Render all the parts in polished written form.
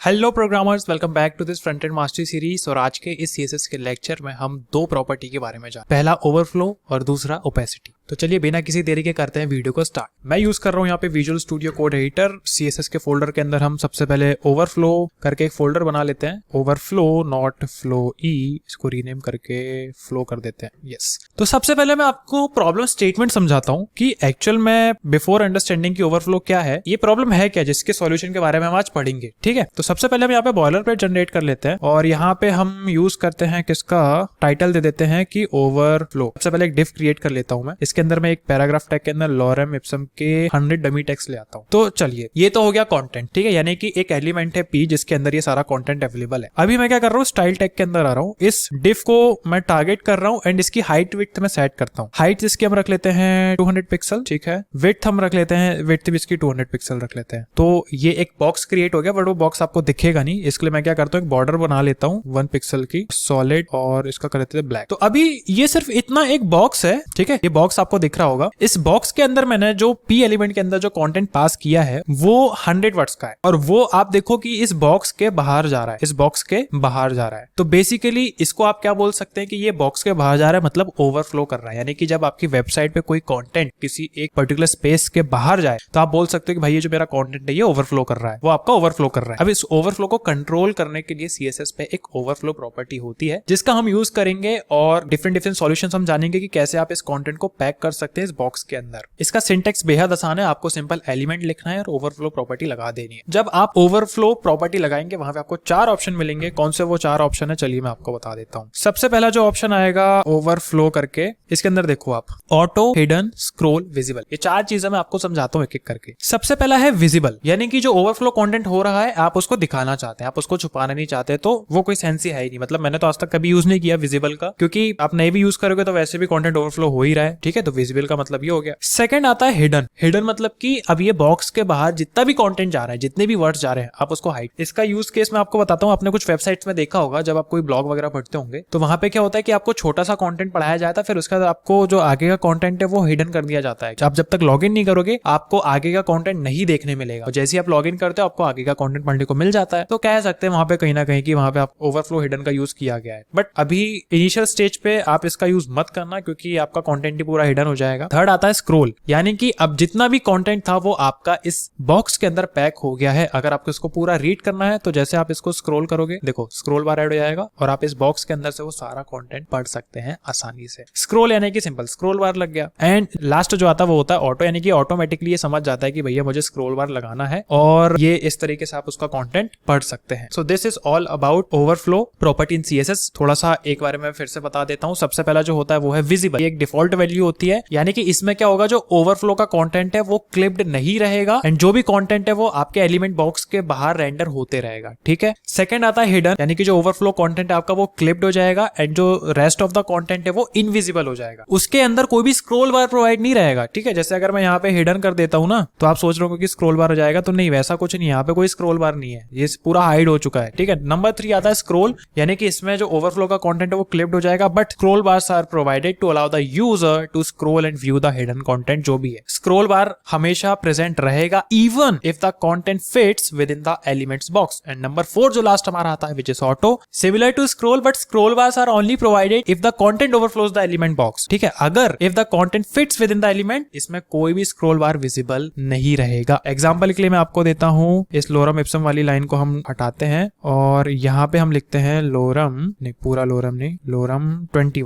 Hello programmers, welcome back to this front end mastery series. और आज के इस सीएसएस के लेक्चर में हम दो प्रॉपर्टी के बारे में जान, पहला ओवरफ्लो और दूसरा ओपेसिटी। तो चलिए बिना किसी देरी के करते हैं वीडियो को स्टार्ट। मैं यूज कर रहा हूँ यहाँ पे visual studio code editor. CSS के फोल्डर के अंदर हम सबसे पहले ओवरफ्लो करके एक फोल्डर बना लेते हैं। ओवरफ्लो नॉट फ्लो ई, इसको रीनेम करके फ्लो कर देते हैं। यस, तो सबसे पहले मैं आपको प्रॉब्लम स्टेटमेंट समझाता हूँ कि एक्चुअल में बिफोर अंडरस्टैंडिंग की ओवरफ्लो क्या है, ये प्रॉब्लम है क्या, जिसके सॉल्यूशन के बारे में हम आज पढ़ेंगे। ठीक है, तो सबसे पहले हम यहाँ पे बॉयलरप्लेट जनरेट कर लेते हैं और यहाँ पे हम यूज करते हैं किसका टाइटल दे देते हैं कि ओवरफ्लो। सबसे पहले एक डिफ क्रिएट कर लेता हूँ मैं। इसके अंदर मैं एक पैराग्राफ टैग के अंदर लॉरेम इप्सम के 100 डमी टेक्स्ट ले आता हूँ। तो चलिए, ये तो हो गया कंटेंट। ठीक है, यानी कि एक एलिमेंट है पी जिसके अंदर ये सारा कंटेंट अवेलेबल है। अभी मैं क्या कर रहा हूँ, स्टाइल टैग के अंदर आ रहा हूँ। इस डिफ को मैं टारगेट कर रहा हूँ एंड इसकी हाइट विड्थ में सेट करता हूँ। हाइट इसकी हम रख लेते हैं 200 पिक्सल। ठीक है, विड्थ हम रख लेते हैं, विड्थ भी इसकी 200 पिक्सल रख लेते हैं। तो ये एक बॉक्स क्रिएट हो गया, बट वो बॉक्स आपको दिखेगा नहीं, इसके लिए मैं क्या करता हूँ, एक बॉर्डर बना लेता हूँ 1 पिक्सल की सॉलिड और इसका कर लेते हैं ब्लैक। तो अभी ये सिर्फ इतना एक बॉक्स है। ठीक है, ये बॉक्स आपको दिख रहा होगा। इस बॉक्स के अंदर मैंने जो पी एलिमेंट के अंदर जो कंटेंट पास किया है वो 100 वर्ड्स का है और वो आप देखो कि इस बॉक्स के बाहर जा रहा है, इस बॉक्स के बाहर जा रहा है। तो बेसिकली इसको आप क्या बोल सकते हैं कि ये बॉक्स के बाहर जा रहा है, मतलब ओवरफ्लो कर रहा है। यानी कि जब आपकी वेबसाइट पे कोई कंटेंट किसी एक पर्टिकुलर स्पेस के बाहर जाए तो आप बोल सकते हो कि भाई ये जो मेरा कंटेंट है ये ओवरफ्लो कर रहा है, वो आपका ओवरफ्लो कर रहा है। अब इस ओवरफ्लो को कंट्रोल करने के लिए सीएसएस पे एक ओवरफ्लो प्रॉपर्टी होती है जिसका हम यूज करेंगे और डिफरेंट सॉल्यूशंस हम जानेंगे कि कैसे आप इस कंटेंट को पैक कर सकते हैं इस बॉक्स के अंदर। इसका सिंटेक्स बेहद आसान है, आपको सिंपल एलिमेंट लिखना है और ओवरफ्लो प्रॉपर्टी लगा देनी है। जब आप ओवरफ्लो प्रॉपर्टी लगाएंगे वहां पे आपको 4 ऑप्शन मिलेंगे। कौन से वो 4 ऑप्शन है, चलिए मैं आपको बता देता हूँ। सबसे पहला जो ऑप्शन आएगा ओवरफ्लो करके, इसके अंदर देखो आप ऑटो, हिडन, स्क्रोल, विजिबल। ये 4 चीजें मैं आपको समझाता हूँ एक एक करके। सबसे पहला है विजिबल, यानी कि जो ओवरफ्लो कंटेंट हो रहा है आप उसको दिखाना चाहते हैं, आप उसको छुपाना नहीं चाहते, तो वो कोई सेंस ही है ही नहीं। मतलब मैंने तो आज तक कभी यूज नहीं किया विजिबल का, क्योंकि आप नहीं भी यूज करोगे तो वैसे भी कंटेंट ओवरफ्लो हो ही रहा है। ठीक है, तो विजिबल का मतलब ये हो गया। सेकंड आता है हिडन। हिडन मतलब कि अब ये बॉक्स के बाहर जितना भी कंटेंट जा रहा है, जितने भी वर्ड्स जा रहे हैं, आप उसको हाइड। इसका यूज केस मैं आपको बताता हूँ। आपने कुछ वेबसाइट्स में देखा होगा, जब आप कोई ब्लॉग वगैरह पढ़ते होंगे तो वहां पे क्या होता है कि आपको छोटा सा कंटेंट पढ़ाया जाता है, फिर उसके बाद आपको जो आगे का कंटेंट है वो हिडन कर दिया जाता है। आप जब तक लॉग इन नहीं करोगे आपको आगे का कंटेंट नहीं देखने मिलेगा, और जैसे आप लॉग इन करते हो आपको आगे का कंटेंट पढ़ने को मिल जाता है। तो कह सकते हैं वहां पे कहीं ना कहीं कि वहां पे आप ओवरफ्लो हिडन का यूज किया गया है। बट अभी इनिशियल स्टेज पे आप इसका यूज मत करना, क्योंकि आपका कंटेंट ही पूरा हिडन हो जाएगा। थर्ड आता है स्क्रोल, यानी कि अब जितना भी कंटेंट था वो आपका इस बॉक्स के अंदर पैक हो गया है। अगर आपको इसको पूरा रीड करना है तो जैसे आप इसको स्क्रॉल करोगे, देखो स्क्रॉल बार ऐड हो जाएगा और आप इस बॉक्स के अंदर से वो सारा कंटेंट पढ़ सकते हैं आसानी से। स्क्रॉल यानी कि सिंपल स्क्रॉल बार लग गया। एंड लास्ट जो आता है वो होता है ऑटो, यानी कि ऑटोमेटिकली ये समझ जाता है कि भैया मुझे स्क्रॉल बार लगाना है और ये इस तरीके से आप उसका कंटेंट पढ़ सकते हैं। So this is all about overflow property in CSS. थोड़ा सा एक बार मैं फिर से बता देता हूँ। सबसे पहला जो होता है वो है विजिबल। एक डिफॉल्ट वैल्यू होती है, यानी कि इसमें क्या होगा, जो ओवरफ्लो का कंटेंट है वो क्लिप्ड नहीं रहेगा एंड जो भी कंटेंट है वो आपके एलिमेंट बॉक्स के बाहर रेंडर होते रहेगा। ठीक है, सेकंड आता है हिडन, यानी कि जो ओवरफ्लो कंटेंट है आपका वो क्लिप्ड हो जाएगा एंड जो रेस्ट ऑफ द कंटेंट है वो इनविजिबल हो जाएगा। उसके अंदर कोई भी स्क्रॉल बार प्रोवाइड नहीं रहेगा। ठीक है, जैसे अगर मैं यहाँ पे हिडन कर देता हूँ ना, तो आप सोच रहे हो कि स्क्रॉल बार हो जाएगा, तो नहीं, वैसा कुछ नहीं है। यहाँ पे कोई स्क्रॉल बार नहीं है, ये पूरा हाइड हो चुका है। ठीक है, नंबर 3 आता है स्क्रॉल, यानी कि इसमें जो ओवरफ्लो का कंटेंट है वो क्लिप्ड हो जाएगा, but scroll bars are provided to allow the user to scroll and view the hidden content. जो भी है, स्क्रॉल बार हमेशा प्रेजेंट रहेगा even if the content fits within the elements box. And number 4 जो last हमारा आता है, which is auto, similar to scroll but scroll bars are only provided if the content overflows the element box. ठीक है, अगर if the content fits within the element, इसमें कोई भी स्क्रॉल बार विजिबल नहीं रहेगा। एग्जांपल के लिए मैं आपको देता हूं, इस लोरम इप्सम वाली लाइन को हम हटाते हैं और यहाँ पे हम लिखते हैं लोरम, नहीं पूरा लोरम नहीं, लोरम 20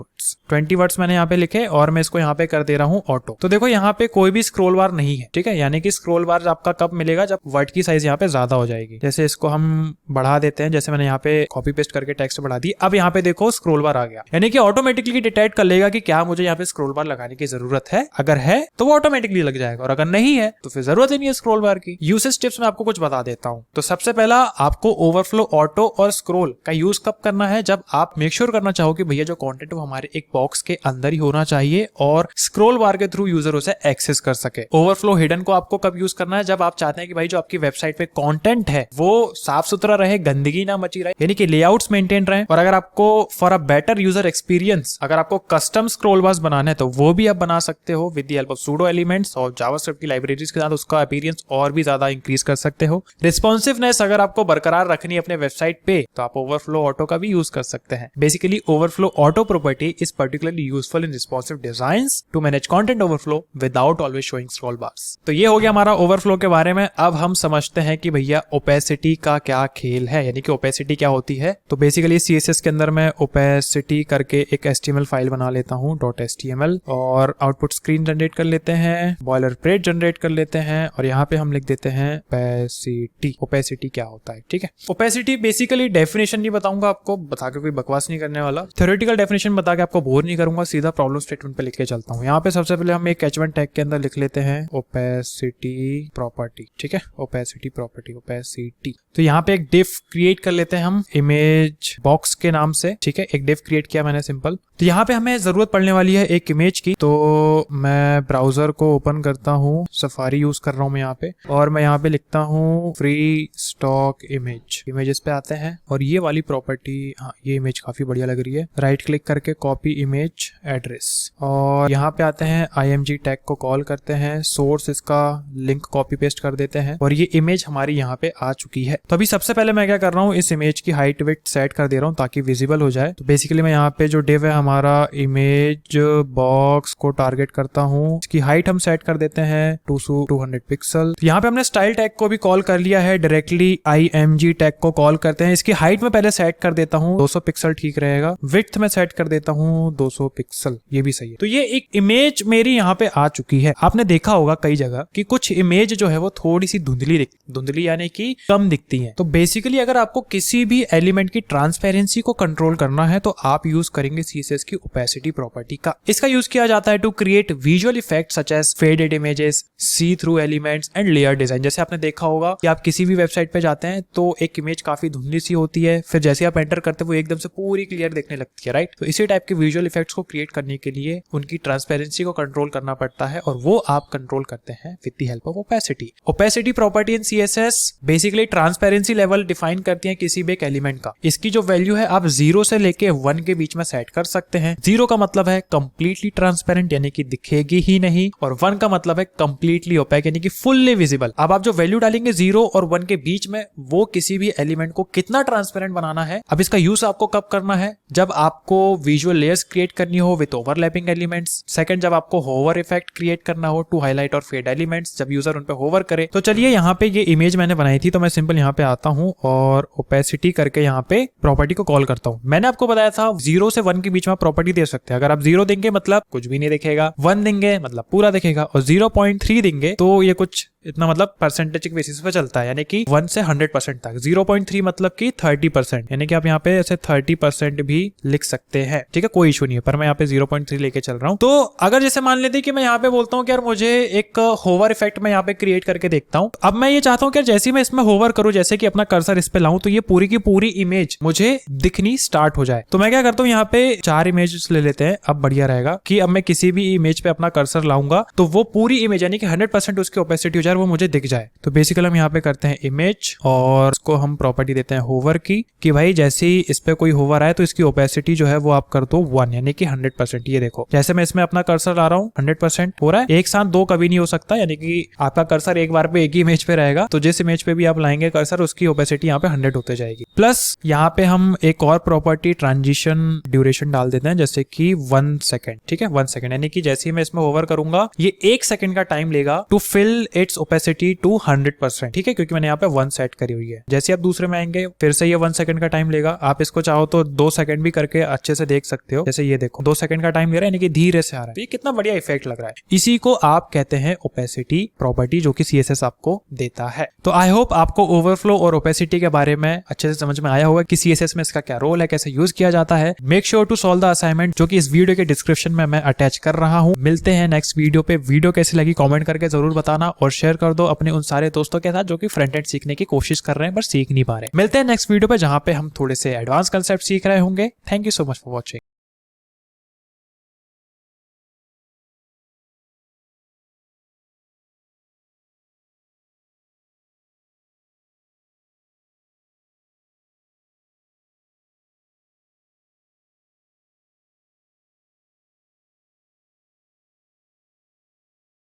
वर्ड्स मैंने यहाँ पे लिखे और मैं इसको यहाँ पे कर दे रहा हूँ ऑटो। तो देखो यहाँ पे कोई भी स्क्रॉल बार नहीं है। ठीक है, यानी कि स्क्रॉल बार आपका कब मिलेगा, जब वर्ड की साइज यहाँ पे ज्यादा हो जाएगी। जैसे इसको हम बढ़ा देते हैं, जैसे मैंने यहाँ पे कॉपी पेस्ट करके टेक्स्ट बढ़ा दी, अब यहाँ पे देखो स्क्रॉल बार आ गया, यानी कि ऑटोमेटिकली डिटेक्ट कर लेगा कि क्या मुझे यहाँ पे स्क्रॉल बार लगाने की जरूरत है। अगर है तो वो ऑटोमेटिकली लग जाएगा और अगर नहीं है तो फिर जरूरत ही नहीं है स्क्रॉल बार की। यूसेज टिप्स में आपको कुछ बता देता हूँ। तो सबसे पहला, आपको ओवरफ्लो, ऑटो और स्क्रॉल का यूज कब करना है, जब आप मेक श्योर करना चाहो कि भैया जो कंटेंट वो हमारे एक बॉक्स के अंदर ही होना चाहिए और और स्क्रॉल बार के थ्रू यूजर उसे एक्सेस कर सके। ओवरफ्लो हिडन को आपको कब यूज करना है, जब आप चाहते हैं कि भाई जो आपकी वेबसाइट पे कंटेंट है वो साफ सुथरा रहे, गंदगी ना मची रहे, यानी कि लेआउट्स मेंटेन रहे। और अगर आपको for a better user experience अगर आपको कस्टम स्क्रॉल बार्स बनाना है तो वो भी आप बना सकते हो with the help of pseudo elements और जावास्क्रिप्ट की लाइब्रेरीज के साथ उसका अपीयरेंस और भी ज्यादा इंक्रीज कर सकते हो। रिस्पॉन्सिवनेस अगर आपको बरकरार रखनी है अपने वेबसाइट पे तो आप ओवरफ्लो ऑटो का भी यूज कर सकते हैं। Basically overflow auto property is particularly useful in responsive designs to manage content overflow without always showing scroll bars. तो ये हो गया हमारा ओवरफ्लो के बारे में। अब हम समझते हैं कि भैया ओपेसिटी का क्या खेल है, यानी कि ओपेसिटी क्या होती है। तो बेसिकली CSS के अंदर मैं ओपेसिटी करके एक HTML फाइल बना लेता हूँ .html और आउटपुट स्क्रीन जनरेट कर लेते हैं, बॉयलर प्लेट जनरेट कर लेते हैं और यहाँ पे हम लिख देते हैं ओपेसिटी। ओपेसिटी क्या होता है, ठीक है। ओपेसिटी बेसिकली डेफिनेशन नहीं बताऊंगा आपको, बता के कोई बकवास नहीं करने वाला। थ्योरेटिकल डेफिनेशन बता के आपको बोर नहीं करूंगा, सीधा प्रॉब्लम स्टेटमेंट पे लिख के चलता हूँ। यहाँ पे सबसे पहले हम एक H1 टैग के अंदर लिख लेते हैं ओपेसिटी प्रॉपर्टी, ठीक है। Opacity property, opacity. तो यहाँ पे एक डिव क्रिएट कर लेते हैं हम इमेज बॉक्स के नाम से, ठीक है। एक डिव क्रिएट किया मैंने सिंपल। तो यहाँ पे हमें जरूरत पड़ने वाली है एक इमेज की, तो मैं ब्राउजर को ओपन करता हूँ, सफारी यूज कर रहा हूँ मैं यहाँ पे, और मैं यहाँ पे लिखता हूँ फ्री स्टॉक इमेज। इमेजेस पे आते हैं और ये वाली प्रॉपर्टी, हाँ ये इमेज काफी बढ़िया लग रही है। राइट क्लिक करके कॉपी इमेज एड्रेस और यहाँ पे आते हैं img टैग को कॉल करते हैं, सोर्स इसका लिंक कॉपी पेस्ट कर देते हैं और ये इमेज हमारी यहाँ पे आ चुकी है। तो अभी सबसे पहले मैं क्या कर रहा हूँ, इस इमेज की हाइट विड्थ सेट कर दे रहा हूँ ताकि विजिबल हो जाए। तो बेसिकली मैं यहाँ पे जो डिव है हमारा इमेज बॉक्स को टारगेट करता हूँ, इसकी हाइट हम सेट कर देते हैं 200 पिक्सल। तो यहाँ पे हमने स्टाइल टैग को भी कॉल कर लिया है, डायरेक्टली img टैग को कॉल करते हैं। इसकी हाइट में पहले सेट कर देता हूँ 200 पिक्सल, ठीक रहेगा। विड्थ में सेट कर देता हूँ 200 पिक्सल, ये भी सही है। तो ये एक इमेज मेरी यहाँ पे आ चुकी है। आपने देखा होगा कई जगह कि कुछ इमेज जो है वो थोड़ी सी धुंधली यानी कि कम दिखती है। तो बेसिकली अगर आपको किसी भी एलिमेंट की ट्रांसपेरेंसी को कंट्रोल करना है तो आप यूज करेंगे CSS की ओपेसिटी प्रॉपर्टी का। इसका यूज किया जाता है to create visual effect such as faded images, see through elements and layer design. जैसे आपने देखा होगा कि आप किसी भी वेबसाइट पे जाते हैं तो एक इमेज काफी धुंधली सी होती है, फिर जैसे आप एंटर करते हैं वो एकदम से पूरी क्लियर दिखने लगती है, राइट। तो इसी टाइप के विजुअल इफेक्ट्स को क्रिएट करने के लिए उनकी ट्रांसपेरेंसी को कंट्रोल करना पड़ता है और वो आप कंट्रोल करते हैं with the help of opacity. Opacity property in CSS basically transparency level define करती है किसी भी एक एलिमेंट का। इसकी जो वैल्यू है आप 0 से लेके 1 के बीच में सेट कर सकते हैं। 0 का मतलब है कंप्लीटली ट्रांसपेरेंट यानी कि दिखेगी ही नहीं, और 1 का मतलब है कंप्लीटली ओपेक यानी कि फुल्ली विजिबल। अब आप जो वैल्यू डालेंगे 0 और 1 के बीच में, वो किसी भी एलिमेंट को कितना ट्रांसपेरेंट बनाना है। अब इसका यूज आपको कब करना है, जब आपको विजुअल लेयर्स क्रिएट करनी हो विद ओवरलैपिंग एलिमेंट्स। सेकंड, जब आपको होवर इफेक्ट क्रिएट करना हो टू हाईलाइट और फेड एलिमेंट्स, जब यूजर उन पे होवर करे। तो चलिए यहाँ पे ये इमेज मैंने बनाई थी, तो मैं सिंपल यहाँ पे आता हूँ और ओपेसिटी करके यहाँ पे प्रॉपर्टी को कॉल करता हूँ। मैंने आपको बताया था 0 से 1 के बीच में प्रॉपर्टी दे सकते हैं। अगर आप 0 देंगे मतलब कुछ भी नहीं दिखेगा, 1 देंगे मतलब पूरा दिखेगा, और 0.3 देंगे तो ये कुछ इतना मतलब परसेंटेज के बेसिस पे चलता है, यानी कि 1 से 100% तक। 0.3 मतलब कि 30%, यानी कि आप यहाँ पे ऐसे 30% भी लिख सकते हैं, ठीक है, कोई इशू नहीं है। पर मैं यहाँ पे 0.3 लेके चल रहा हूँ। तो अगर जैसे मान लेते कि मैं यहाँ पे बोलता हूँ कि यार मुझे एक होवर इफेक्ट मैं यहाँ पे क्रिएट करके देखता हूँ। अब मैं ये चाहता हूँ कि जैसे मैं इसमें होवर करूँ, जैसे कि अपना कर्सर इस पे लाऊं, तो ये पूरी की पूरी इमेज मुझे दिखनी स्टार्ट हो जाए। तो मैं क्या करता हूँ, यहाँ पे 4 इमेज ले लेते हैं। अब बढ़िया रहेगा कि अब मैं किसी भी इमेज पे अपना कर्सर लाऊंगा तो वो पूरी इमेज यानी कि 100% उसकी ओपेसिटी हो जाए, वो मुझे दिख जाए। तो बेसिकली हम यहाँ पे करते हैं इमेज और उसको हम प्रॉपर्टी देते हैं होवर की, कि भाई जैसे ही इस पे कोई होवर आए तो इसकी ओपेसिटी जो है वो आप कर दो 1 यानी कि 100%। ये देखो जैसे मैं इसमें अपना कर्सर ला रहा हूँ 100% हो रहा है। एक साथ 2 कभी नहीं हो सकता, यानी कि आपका कर्सर एक बार पे एक ही इमेज पे रहेगा, तो जिस इमेज पे भी आप लाएंगे कर्सर उसकी ओपेसिटी यहाँ पे 100 होते जाएगी। प्लस यहाँ पे हम एक और प्रॉपर्टी ट्रांजिशन ड्यूरेशन डाल देते हैं, जैसे कि 1 सेकेंड, ठीक है, 1 सेकेंड, यानी कि जैसे ही मैं इसमें होवर करूंगा ये 1 सेकेंड का टाइम लेगा to fill its opacity to 100%, ठीक है, क्योंकि मैंने यहाँ पे 1 सेट करी हुई है। जैसे आप दूसरे में आएंगे फिर से ये 1 सेकंड का टाइम लेगा। आप इसको चाहो तो 2 सेकंड भी करके अच्छे से देख सकते हो। जैसे ये देखो 2 सेकंड का टाइम ले रहा है, यानी कि धीरे से आ रहा है। तो ये कितना बढ़िया इफेक्ट लग रहा है। इसी को आप कहते हैं ओपेसिटी प्रॉपर्टी, जो कि CSS आपको देता है। तो आई होप आपको ओवरफ्लो और ओपेसिटी के बारे में अच्छे से समझ में आया होगा कि CSS में इसका क्या रोल है, कैसे यूज किया जाता है। Make sure to solve the assignment, जो कि इस वीडियो के डिस्क्रिप्शन में मैं अटैच कर रहा हूँ। मिलते हैं नेक्स्ट वीडियो पे। वीडियो कैसी लगी कमेंट करके जरूर बताना और शेयर कर दो अपने उन सारे दोस्तों के साथ जो कि फ्रंट एंड सीखने की कोशिश कर रहे हैं पर सीख नहीं पा रहे। मिलते हैं नेक्स्ट वीडियो पे, जहां पे हम थोड़े से एडवांस कंसेप्ट सीख रहे होंगे। Thank you so much for watching.